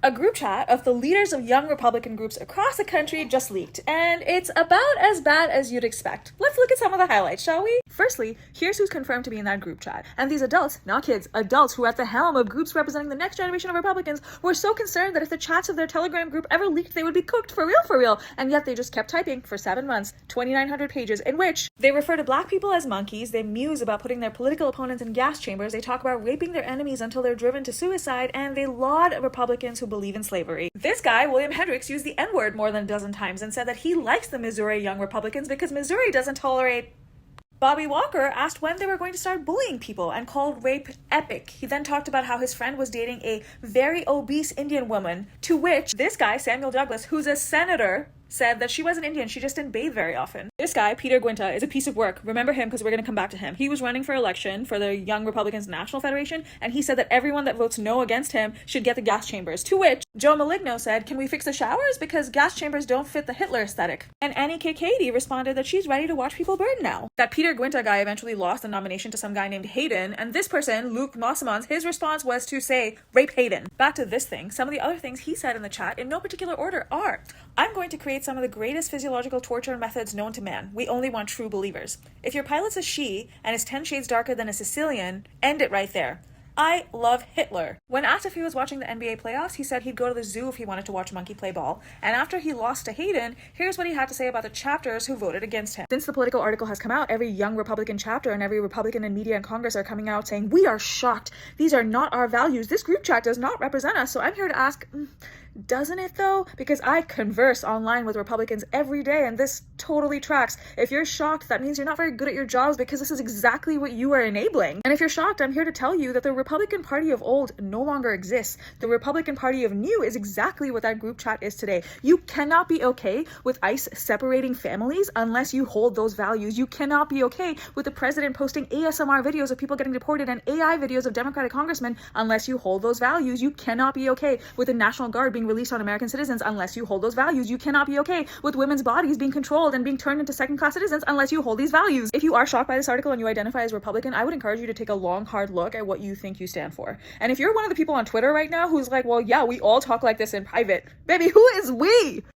A group chat of the leaders of young Republican groups across the country just leaked, and it's about as bad as you'd expect. Let's look at some of the highlights, shall we? Firstly, here's who's confirmed to be in that group chat. And these adults, not kids, adults who are at the helm of groups representing the next generation of Republicans, were so concerned that if the chats of their Telegram group ever leaked, they would be cooked for real. And yet they just kept typing for 7 months, 2,900 pages, in which they refer to black people as monkeys, they muse about putting their political opponents in gas chambers, they talk about raping their enemies until they're driven to suicide, and they laud Republicans who believe in slavery. This guy, William Hendricks, used the N-word more than a dozen times and said that he likes the Missouri young Republicans because Missouri doesn't tolerate. Bobby Walker asked when they were going to start bullying people and called rape epic. He then talked about how his friend was dating a very obese Indian woman, to which this guy, Samuel Douglas, who's a senator, said that she wasn't Indian, she just didn't bathe very often. This guy, Peter Guinta, is a piece of work. Remember him because we're going to come back to him. He was running for election for the Young Republicans National Federation, and he said that everyone that votes no against him should get the gas chambers, to which Joe Maligno said, can we fix the showers? Because gas chambers don't fit the Hitler aesthetic. And Annie K. Katie responded that she's ready to watch people burn now. That Peter Guinta guy eventually lost the nomination to some guy named Hayden, and this person, Luke Mossamons, his response was to say, rape Hayden. Back to this thing, some of the other things he said in the chat, in no particular order, are, I'm going to create some of the greatest physiological torture methods known to man. We only want true believers. If your pilot's a she and is 10 shades darker than a Sicilian, end it right there. I love Hitler. When asked if he was watching the NBA playoffs, he said he'd go to the zoo if he wanted to watch a monkey play ball. And after he lost to Hayden, here's what he had to say about the chapters who voted against him. Since the Politico article has come out, every young Republican chapter and every Republican in media and Congress are coming out saying, we are shocked. These are not our values. This group chat does not represent us. So I'm here to ask, doesn't it though? Because I converse online with Republicans every day and this totally tracks. If you're shocked, that means you're not very good at your jobs because this is exactly what you are enabling. And if you're shocked, I'm here to tell you that the Republican Party of old no longer exists. The Republican Party of new is exactly what that group chat is today. You cannot be okay with ICE separating families unless you hold those values. You cannot be okay with the president posting ASMR videos of people getting deported and AI videos of Democratic congressmen unless you hold those values. You cannot be okay with the National Guard being released on American citizens unless you hold those values. You cannot be okay with women's bodies being controlled and being turned into second-class citizens unless you hold these values. If you are shocked by this article and you identify as Republican, I would encourage you to take a long, hard look at what you think you stand for. And if you're one of the people on Twitter right now who's like, well, yeah, we all talk like this in private, baby, who is we?